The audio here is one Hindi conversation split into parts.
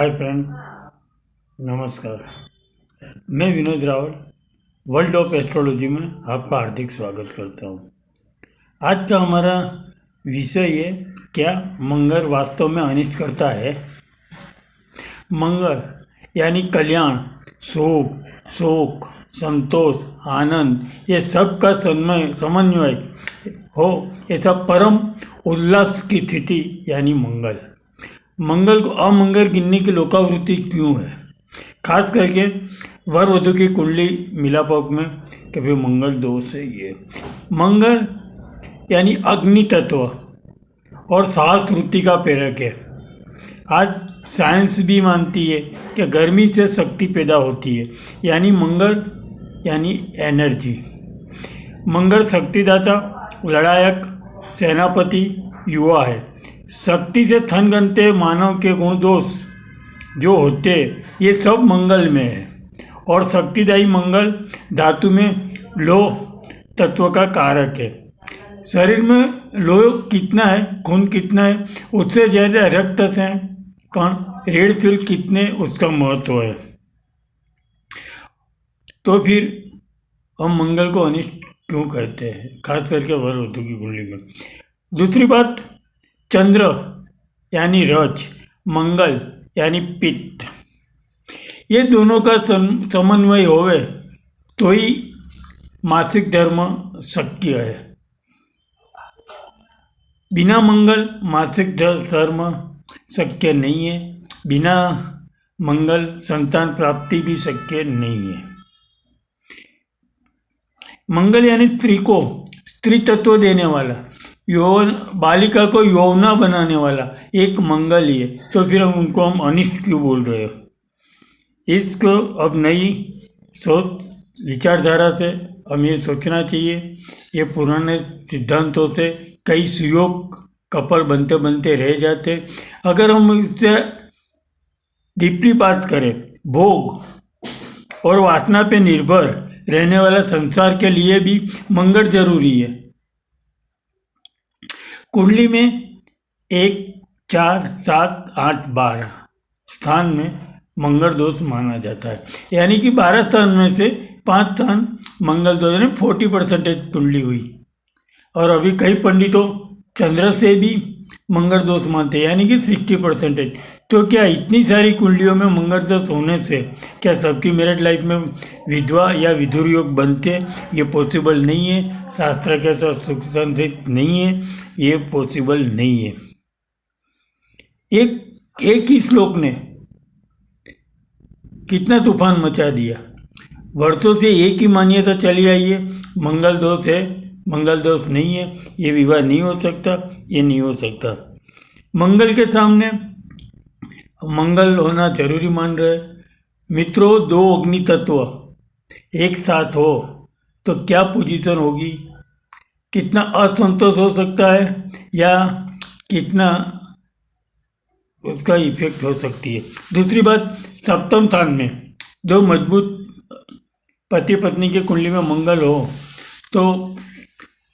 हाय फ्रेंड, नमस्कार। मैं Vinod Rawal world of astrology में आपका हार्दिक स्वागत करता हूँ। आज का हमारा विषय है, क्या मंगल वास्तव में अनिष्ट करता है। मंगल यानी कल्याण, सुख, शोक, संतोष, आनंद, ये सब का समन्वय हो, ऐसा परम उल्लास की स्थिति यानी मंगल। मंगल को अमंगल गिनने की लोकावृत्ति क्यों है? खास करके वर वधु की कुंडली मिलापक में कभी मंगल दोष है। ये मंगल यानी अग्नि तत्व और साहस वृत्ति का प्रेरक है। आज साइंस भी मानती है कि गर्मी से शक्ति पैदा होती है, यानी मंगल यानी एनर्जी। मंगल शक्तिदाता, लड़ायक, सेनापति, युवा है। शक्ति से थन गनते मानव के गुण दोष जो होते, ये सब मंगल में है। और शक्तिदायी मंगल धातु में लोह तत्व का कारक है। शरीर में लोह कितना है, खून कितना है, उससे ज़्यादा रक्त हैं कण, ऋण तिल कितने, उसका महत्व है। तो फिर हम मंगल को अनिष्ट क्यों कहते हैं, खास करके वर वधु की कुंडली में। दूसरी बात, चंद्र यानी रज, मंगल यानी पित्त, ये दोनों का समन्वय होवे तो ही मासिक धर्म शक्य है। बिना मंगल मासिक धर्म शक्य नहीं है। बिना मंगल संतान प्राप्ति भी शक्य नहीं है। मंगल यानी स्त्री को स्त्री तत्व देने वाला, यौवन बालिका को यौवना बनाने वाला एक मंगल ही है। तो फिर हम अनिष्ट क्यों बोल रहे हो? इसको अब नई सोच विचारधारा से हमें ये सोचना चाहिए। ये पुराने सिद्धांतों से कई सुयोग कपल बनते बनते रह जाते। अगर हम इससे डीपली बात करें, भोग और वासना पे निर्भर रहने वाला संसार के लिए भी मंगल जरूरी है। कुंडली में 1, 4, 7, 8, 12 स्थान में मंगल दोष माना जाता है। यानी कि 12 स्थान में से 5 स्थान मंगल दोष, यानी 40% कुंडली हुई। और अभी कई पंडितों चंद्र से भी मंगल दोष मानते हैं, यानी कि 60%। तो क्या इतनी सारी कुंडलियों में मंगल दोष होने से क्या सबकी मैरिड लाइफ में विधवा या विधुर योग बनते? ये पॉसिबल नहीं है। शास्त्र के साथ सुसंगत नहीं है, ये पॉसिबल नहीं है। एक ही श्लोक ने कितना तूफान मचा दिया। वर्षों से एक ही मान्यता चली आई है, मंगल दोष है, मंगल दोष नहीं है, ये विवाह नहीं हो सकता, ये नहीं हो सकता। मंगल के सामने मंगल होना जरूरी मान रहे मित्रों। 2 अग्नि तत्व एक साथ हो तो क्या पोजीशन होगी, कितना असंतोष हो सकता है, या कितना उसका इफेक्ट हो सकती है। दूसरी बात, सप्तम स्थान में 2 मजबूत पति पत्नी के कुंडली में मंगल हो तो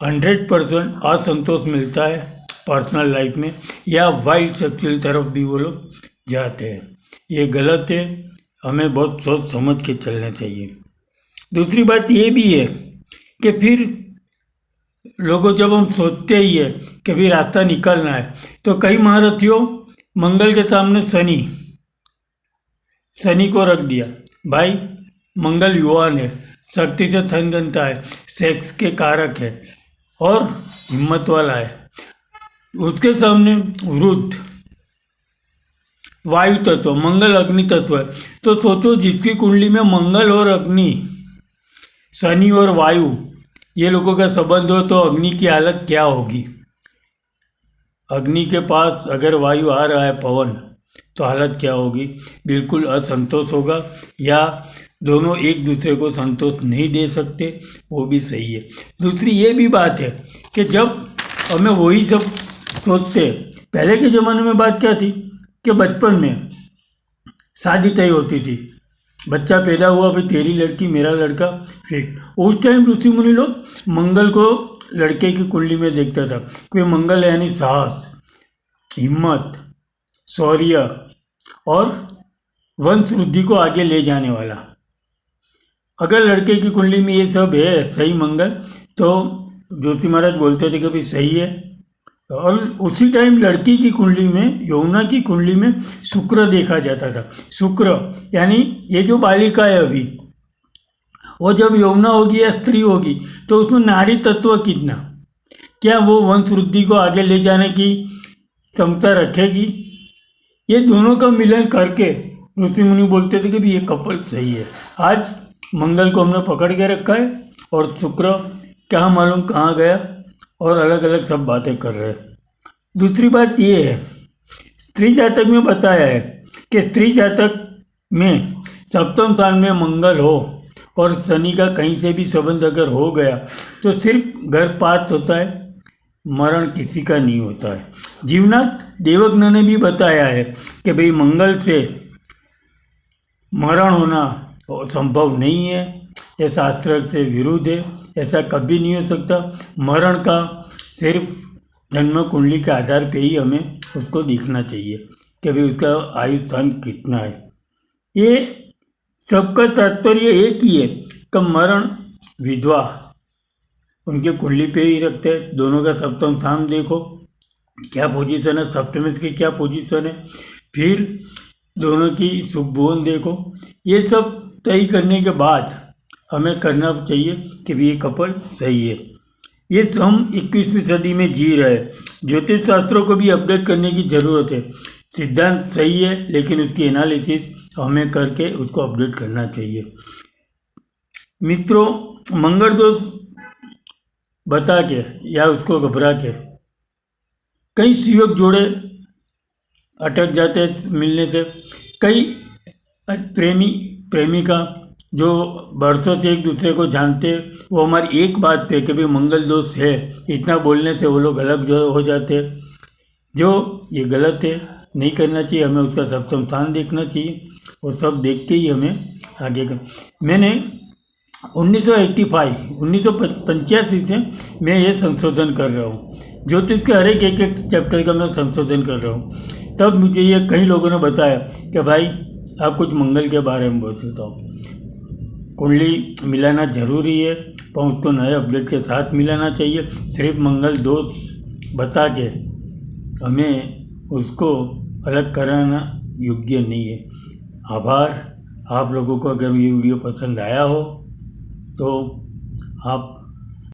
100% असंतोष मिलता है पर्सनल लाइफ में, या वाइल्ड सेक्सुअल तरफ भी वो लोग जाते हैं। ये गलत है, हमें बहुत सोच समझ के चलना चाहिए। दूसरी बात ये भी है कि फिर लोगों, जब हम सोचते ही है कि भी रास्ता निकलना है, तो कई महारथियों मंगल के सामने शनि को रख दिया। भाई मंगल युवान है, शक्ति से थन गनता है, सेक्स के कारक है और हिम्मत वाला है। उसके सामने वृद्ध वायु तत्व, मंगल अग्नि तत्व है। तो सोचो, जिसकी कुंडली में मंगल और अग्नि, शनि और वायु, ये लोगों का संबंध हो, तो अग्नि की हालत क्या होगी। अग्नि के पास अगर वायु आ रहा है, पवन, तो हालत क्या होगी? बिल्कुल असंतोष होगा, या दोनों एक दूसरे को संतोष नहीं दे सकते, वो भी सही है। दूसरी ये भी बात है कि जब हमें वही सब सोचते, पहले के ज़माने में बात क्या थी कि बचपन में शादी तय होती थी, बच्चा पैदा हुआ, भाई तेरी लड़की मेरा लड़का फिक्स। उस टाइम ऋषि मुनि लोग मंगल को लड़के की कुंडली में देखता था कि मंगल यानी साहस, हिम्मत, शौर्य और वंश वृद्धि को आगे ले जाने वाला। अगर लड़के की कुंडली में ये सब है सही मंगल, तो ज्योति महाराज बोलते थे कि भाई सही है। और उसी टाइम लड़की की कुंडली में, यमुना की कुंडली में शुक्र देखा जाता था। शुक्र यानी ये जो बालिका है अभी, वो जब यमुना होगी या स्त्री होगी तो उसमें नारी तत्व कितना, क्या वो वंश वृद्धि को आगे ले जाने की क्षमता रखेगी। ये दोनों का मिलन करके ऋषि मुनि बोलते थे कि भी ये कपल सही है। आज मंगल को हमने पकड़ के रखा है और शुक्र क्या मालूम कहाँ गया, और अलग अलग सब बातें कर रहे हैं। दूसरी बात ये है, स्त्री जातक में बताया है कि स्त्री जातक में सप्तम स्थान में मंगल हो और शनि का कहीं से भी संबंध अगर हो गया तो सिर्फ गर्भपात होता है, मरण किसी का नहीं होता है। जीवनाथ देवज्ञ ने भी बताया है कि भाई मंगल से मरण होना संभव नहीं है, ये शास्त्र से विरुद्ध है, ऐसा कभी नहीं हो सकता। मरण का सिर्फ जन्म कुंडली के आधार पे ही हमें उसको देखना चाहिए कि भाई उसका आयु स्थान कितना है। ये सबका तात्पर्य एक ही है कि मरण विधवा उनके कुंडली पे ही रखते हैं। दोनों का सप्तम स्थान देखो क्या पोजीशन है, सप्तम की क्या पोजीशन है, फिर दोनों की शुभ भुवन देखो। ये सब तय करने के बाद हमें करना चाहिए कि ये कपल सही है। ये हम 21वीं सदी में जी रहे हैं, ज्योतिष शास्त्रों को भी अपडेट करने की ज़रूरत है। सिद्धांत सही है लेकिन उसकी एनालिसिस हमें करके उसको अपडेट करना चाहिए। मित्रों, मंगल दोष बता के या उसको घबरा के कई सुयोग जोड़े अटक जाते हैं मिलने से। कई प्रेमिका जो बरसों से एक दूसरे को जानते हैं, वो हमारी एक बात पे कि भाई मंगल दोष है इतना बोलने से वो लोग अलग जो हो जाते हैं। जो ये गलत है, नहीं करना चाहिए। हमें उसका सप्तम स्थान देखना चाहिए, वो सब देख के ही हमें आगे कर। मैंने 1985 से मैं ये संशोधन कर रहा हूँ, ज्योतिष के हर एक चैप्टर का मैं संशोधन कर रहा हूँ। तब मुझे ये कई लोगों ने बताया कि भाई आप कुछ मंगल के बारे में बोलता हूँ। कुंडली मिलाना ज़रूरी है पर उसको नए अपडेट के साथ मिलाना चाहिए। सिर्फ मंगल दोष बता के हमें उसको अलग कराना योग्य नहीं है। आभार। आप लोगों को अगर ये वीडियो पसंद आया हो तो आप